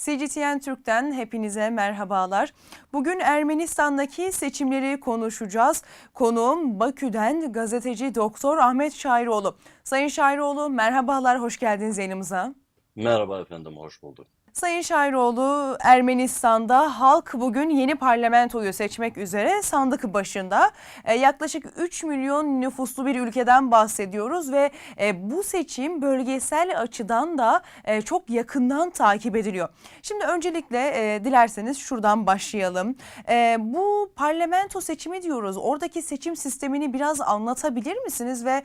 CGTN Türk'ten hepinize merhabalar. Bugün Ermenistan'daki seçimleri konuşacağız. Konuğum Bakü'den gazeteci Doktor Ahmet Şairoğlu. Sayın Şairoğlu merhabalar, hoş geldiniz yayınımıza. Merhaba efendim, hoş bulduk. Sayın Şairoğlu, Ermenistan'da halk bugün yeni parlamentoyu seçmek üzere sandık başında. Yaklaşık 3 milyon nüfuslu bir ülkeden bahsediyoruz ve bu seçim bölgesel açıdan da çok yakından takip ediliyor. Şimdi öncelikle dilerseniz şuradan başlayalım. Bu parlamento seçimi diyoruz. Oradaki seçim sistemini biraz anlatabilir misiniz ve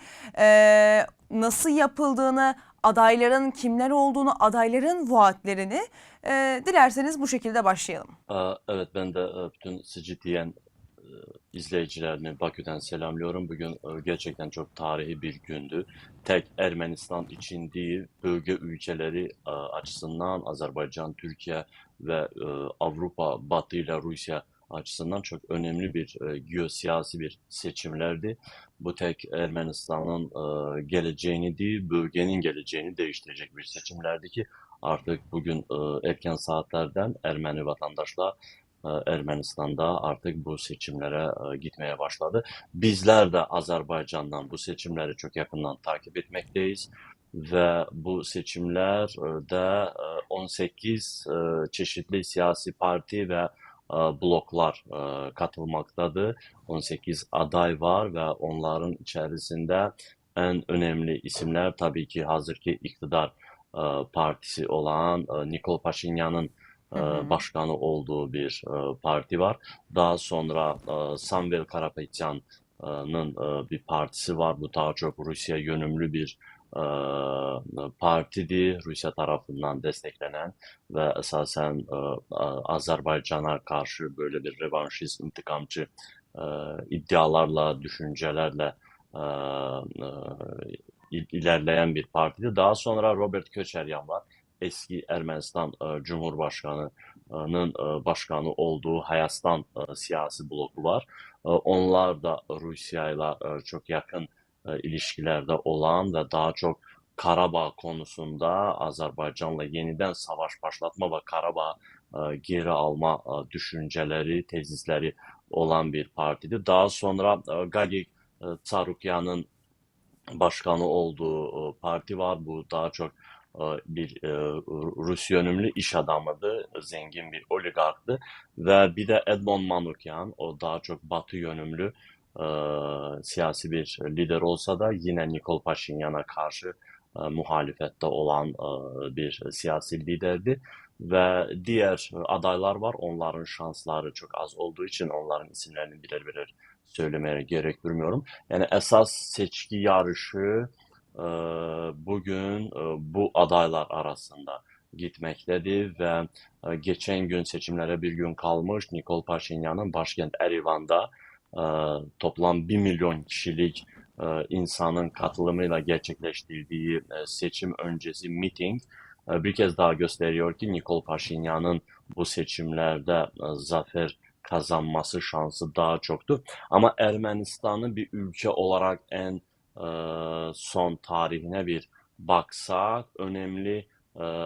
nasıl yapıldığını, adayların kimler olduğunu, adayların vaatlerini dilerseniz bu şekilde başlayalım. Evet, ben de bütün CGTN izleyicilerini Bakü'den selamlıyorum. Bugün gerçekten çok tarihi bir gündü. Tek Ermenistan için değil, bölge ülkeleri açısından Azerbaycan, Türkiye ve Avrupa, Batı ile Rusya açısından çok önemli bir geosiyasi bir seçimlerdi. Bu tek Ermenistan'ın geleceğini değil, bölgenin geleceğini değiştirecek bir seçimlerdi ki artık bugün erken saatlerden Ermeni vatandaşlar Ermenistan'da artık bu seçimlere gitmeye başladı. Bizler de Azerbaycan'dan bu seçimleri çok yakından takip etmekteyiz ve bu seçimlerde 18 çeşitli siyasi parti ve bloklar katılmaktadır. 18 aday var ve onların içerisinde en önemli isimler tabii ki hazırki iktidar partisi olan Nikol Paşinyan'ın Hı hı. başkanı olduğu bir parti var. Daha sonra Samvel Karapetyan'ın bir partisi var. Bu daha çok Rusya yönümlü bir partidi. Rusya tarafından desteklenen ve esasen Azerbaycan'a karşı böyle bir revanşist, intikamcı iddialarla, düşüncelerle ilerleyen bir partiydi. Daha sonra Robert Köçeryan var. Eski Ermenistan Cumhurbaşkanı'nın başkanı olduğu Hayastan siyasi bloku var. Onlar da Rusya'yla çok yakın ilişkilerde olan ve daha çok Karabağ konusunda Azerbaycan'la yeniden savaş başlatma ve Karabağ geri alma düşünceleri, tezisleri olan bir partiydi. Daha sonra Gagik Tsarukyan'ın başkanı olduğu parti var. Bu daha çok bir Rus yönümlü iş adamıydı, zengin bir oligarktı. Ve bir de Edmond Manukyan, o daha çok Batı yönümlü siyasi bir lider olsa da yine Nikol Paşinyan'a karşı muhalefette olan bir siyasi liderdi. Ve diğer adaylar var, onların şansları çok az olduğu için onların isimlerini birer birer söylemeye gerek duymuyorum. Yani esas seçki yarışı bugün bu adaylar arasında gitmektedir ve geçen gün seçimlere bir gün kalmış Nikol Paşinyan'ın başkent Erivan'da toplam 1 milyon kişilik insanın katılımıyla gerçekleştirdiği seçim öncesi miting bir kez daha gösteriyor ki Nikol Paşinyan'ın bu seçimlerde zafer kazanması şansı daha çoktu. Ama Ermenistan'ı bir ülke olarak en son tarihine bir baksak, önemli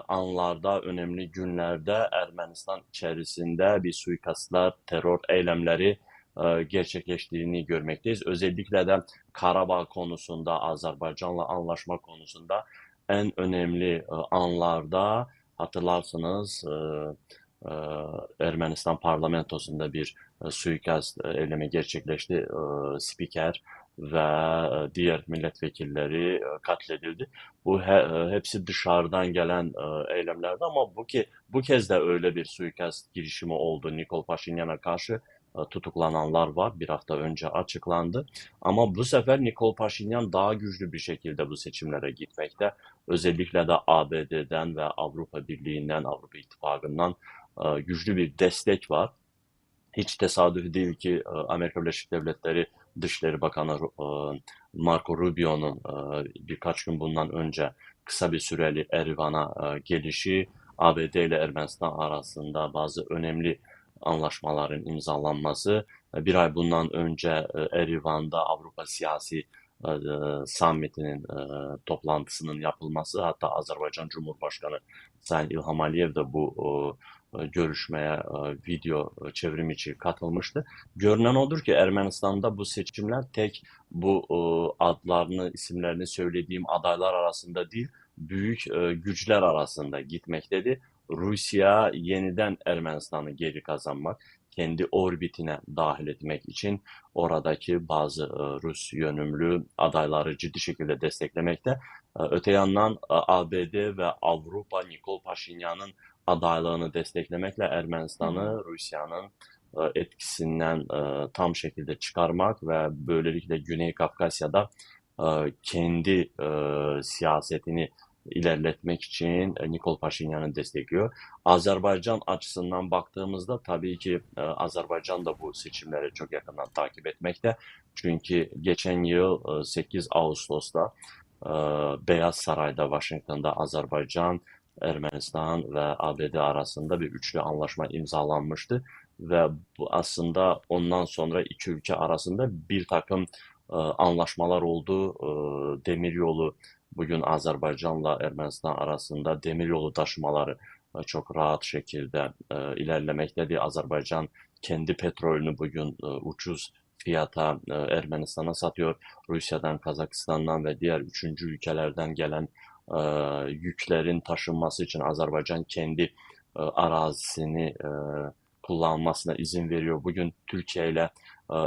anlarda, önemli günlerde Ermenistan içerisinde bir suikastlar, terör eylemleri gerçekleştiğini görmekteyiz. Özellikle de Karabağ konusunda, Azerbaycan'la anlaşma konusunda en önemli anlarda hatırlarsınız e, Ermenistan parlamentosunda bir suikast eylemi gerçekleşti. Spiker ve diğer milletvekilleri katledildi. Bu hepsi dışarıdan gelen eylemlerdi ama bu kez de öyle bir suikast girişimi oldu. Nikol Paşinyan'a karşı tutuklananlar var. Bir hafta önce açıklandı. Ama bu sefer Nikol Paşinyan daha güçlü bir şekilde bu seçimlere gitmekte. Özellikle de ABD'den ve Avrupa Birliği'nden, Avrupa İttifakı'ndan güçlü bir destek var. Hiç tesadüf değil ki Amerika Birleşik Devletleri Dışişleri Bakanı Marco Rubio'nun birkaç gün bundan önce kısa bir süreli Erivan'a gelişi, ABD ile Ermenistan arasında bazı önemli anlaşmaların imzalanması, bir ay bundan önce Erivan'da Avrupa Siyasi Summit'inin toplantısının yapılması, hatta Azerbaycan Cumhurbaşkanı Sayın İlham Aliyev de bu görüşmeye video çevrim içi katılmıştı. Görünen odur ki Ermenistan'da bu seçimler tek bu adlarını, isimlerini söylediğim adaylar arasında değil, büyük güçler arasında gitmektedir. Rusya yeniden Ermenistan'ı geri kazanmak, kendi orbitine dahil etmek için oradaki bazı Rus yönümlü adayları ciddi şekilde desteklemekte. Öte yandan ABD ve Avrupa Nikol Paşinyan'ın adaylığını desteklemekle Hı hı. Ermenistan'ı Rusya'nın etkisinden tam şekilde çıkarmak ve böylelikle Güney Kafkasya'da kendi siyasetini ilerletmek için Nikol Paşinyan'ı destekliyor. Azerbaycan açısından baktığımızda tabii ki Azerbaycan da bu seçimleri çok yakından takip etmekte. Çünkü geçen yıl 8 Ağustos'ta e, Beyaz Saray'da, Washington'da Azerbaycan, Ermenistan ve ABD arasında bir üçlü anlaşma imzalanmıştı. Ve bu aslında ondan sonra iki ülke arasında bir takım anlaşmalar oldu. Demiryolu bugün Azerbaycan'la Ermenistan arasında demiryolu taşımaları çok rahat şekilde ilerlemektedir. Azerbaycan kendi petrolünü bugün ucuz fiyata Ermenistan'a satıyor. Rusya'dan, Kazakistan'dan ve diğer üçüncü ülkelerden gelen yüklerin taşınması için Azerbaycan kendi arazisini kullanmasına izin veriyor. Bugün Türkiye ile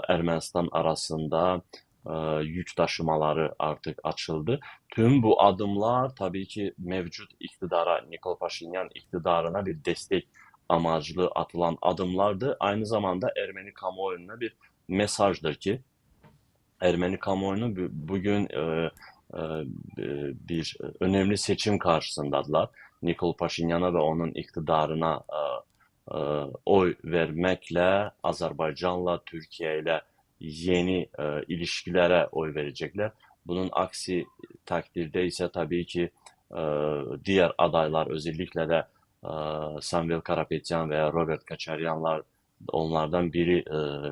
Ermenistan arasında yük taşımaları artık açıldı. Tüm bu adımlar tabii ki mevcut iktidara, Nikol Paşinyan iktidarına bir destek amaçlı atılan adımlardı. Aynı zamanda Ermeni kamuoyuna bir mesajdır ki Ermeni kamuoyunu bugün e, bir önemli seçim karşısındadılar. Nikol Paşinyan'a ve onun iktidarına oy vermekle Azerbaycan'la, Türkiye ile yeni ilişkilere oy verecekler. Bunun aksi takdirde ise tabii ki e, diğer adaylar, özellikle de e, Samvel Karapetyan veya Robert Kaçaryanlar, onlardan biri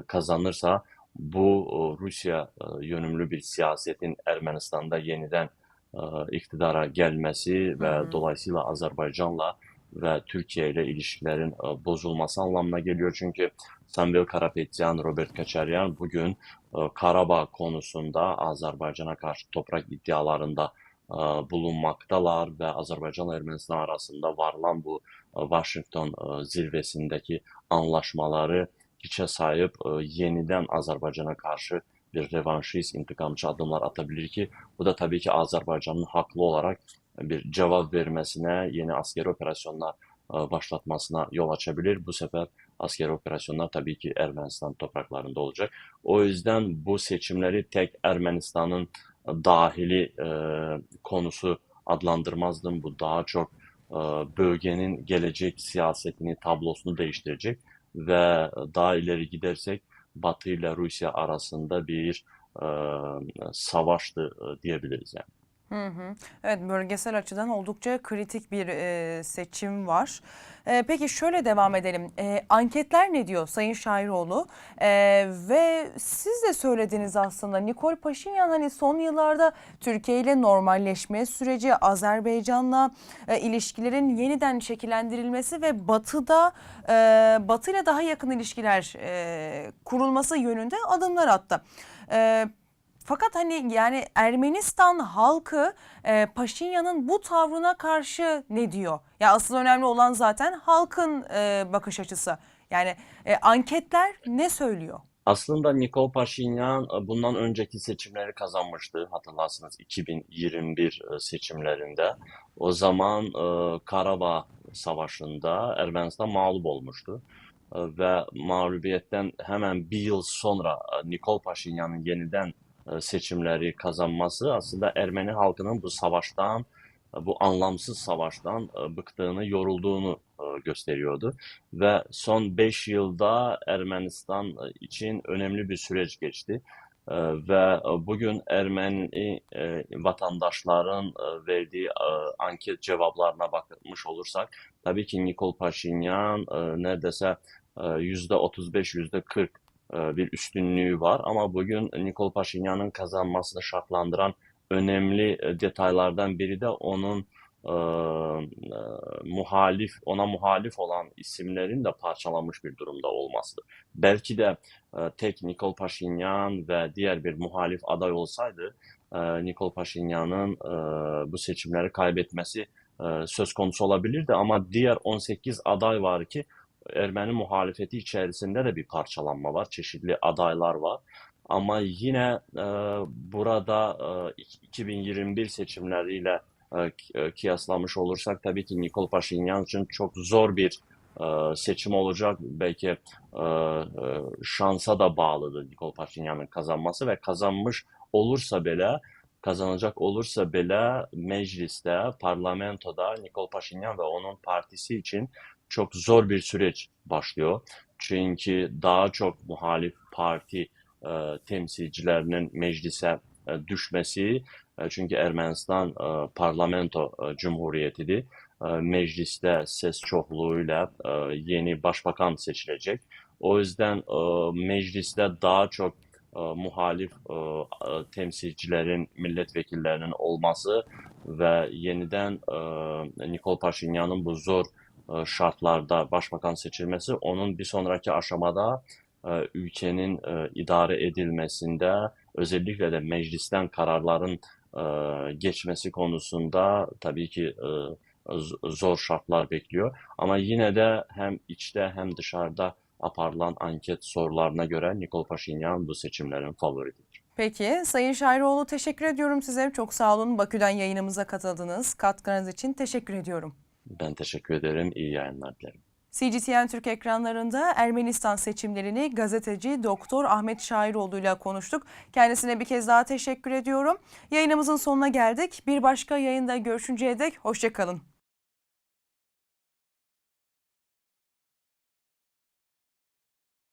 kazanırsa bu Rusya yönümlü bir siyasetin Ermenistan'da yeniden iktidara gelmesi Hı ve hı. dolayısıyla Azerbaycan'la ve Türkiye ile ilişkilerin bozulması anlamına geliyor. Çünkü Samvel Karapetyan, Robert Kaçaryan bugün Karabağ konusunda Azerbaycan'a karşı toprak iddialarında bulunmaktalar ve Azerbaycan Ermenistan arasında varılan bu Washington zirvesindeki anlaşmaları hiçe sayıp yeniden Azerbaycan'a karşı bir revanşist, intikamçı adımlar atabilir ki bu da tabii ki Azerbaycan'ın haklı olarak bir cevap vermesine, yeni askeri operasyonlar başlatmasına yol açabilir. Bu sefer askeri operasyonlar tabii ki Ermenistan topraklarında olacak. O yüzden bu seçimleri tek Ermenistan'ın dahili konusu adlandırmazdım. Bu daha çok bölgenin gelecek siyasetini, tablosunu değiştirecek ve daha ileri gidersek Batı ile Rusya arasında bir e, savaştı diyebiliriz yani. Hı hı. Evet, bölgesel açıdan oldukça kritik bir seçim var. Peki şöyle devam edelim. Anketler ne diyor Sayın Şairoğlu? Ve siz de söylediniz aslında, Nikol Paşinyan hani son yıllarda Türkiye ile normalleşme süreci, Azerbaycan'la ilişkilerin yeniden şekillendirilmesi ve Batı ile daha yakın ilişkiler kurulması yönünde adımlar attı. E, Fakat hani yani Ermenistan halkı Paşinyan'ın bu tavrına karşı ne diyor? Ya asıl önemli olan zaten halkın bakış açısı. Yani anketler ne söylüyor? Aslında Nikol Paşinyan bundan önceki seçimleri kazanmıştı. Hatırlarsınız 2021 seçimlerinde. O zaman Karabağ Savaşı'nda Ermenistan mağlup olmuştu. Ve mağlubiyetten hemen bir yıl sonra Nikol Paşinyan'ın yeniden seçimleri kazanması aslında Ermeni halkının bu savaştan, bu anlamsız savaştan bıktığını, yorulduğunu gösteriyordu. Ve son 5 yılda Ermenistan için önemli bir süreç geçti. Ve bugün Ermeni vatandaşların verdiği anket cevaplarına bakmış olursak, tabii ki Nikol Paşinyan neredeyse %35, %40 bir üstünlüğü var. Ama bugün Nikol Paşinyan'ın kazanmasını şartlandıran önemli detaylardan biri de onun e, ona muhalif olan isimlerin de parçalanmış bir durumda olması. Belki de tek Nikol Paşinyan ve diğer bir muhalif aday olsaydı Nikol Paşinyan'ın bu seçimleri kaybetmesi söz konusu olabilirdi. Ama diğer 18 aday var ki Ermeni muhalefeti içerisinde de bir parçalanma var. Çeşitli adaylar var. Ama yine burada 2021 seçimleriyle kıyaslamış olursak tabii ki Nikol Paşinyan için çok zor bir seçim olacak. Belki şansa da bağlıdır Nikol Paşinyan'ın kazanması ve kazanacak olursa bile mecliste, parlamentoda Nikol Paşinyan ve onun partisi için çok zor bir süreç başlıyor. Çünkü daha çok muhalif parti temsilcilerinin meclise düşmesi, çünkü Ermenistan parlamento cumhuriyetidir. Mecliste ses çokluğuyla yeni başbakan seçilecek. O yüzden mecliste daha çok muhalif temsilcilerin, milletvekillerinin olması ve yeniden Nikol Paşinyan'ın bu zor şartlarda başbakan seçilmesi onun bir sonraki aşamada ülkenin idare edilmesinde, özellikle de meclisten kararların geçmesi konusunda tabii ki zor şartlar bekliyor. Ama yine de hem içte hem dışarıda aparılan anket sorularına göre Nikol Paşinyan bu seçimlerin favorisidir. Peki Sayın Şairoğlu, teşekkür ediyorum size. Çok sağ olun. Bakü'den yayınımıza katıldınız. Katkınız için teşekkür ediyorum. Ben teşekkür ederim. İyi yayınlar dilerim. CGTN Türk ekranlarında Ermenistan seçimlerini gazeteci Doktor Ahmet Şairoğlu ile konuştuk. Kendisine bir kez daha teşekkür ediyorum. Yayınımızın sonuna geldik. Bir başka yayında görüşünceye dek hoşça kalın.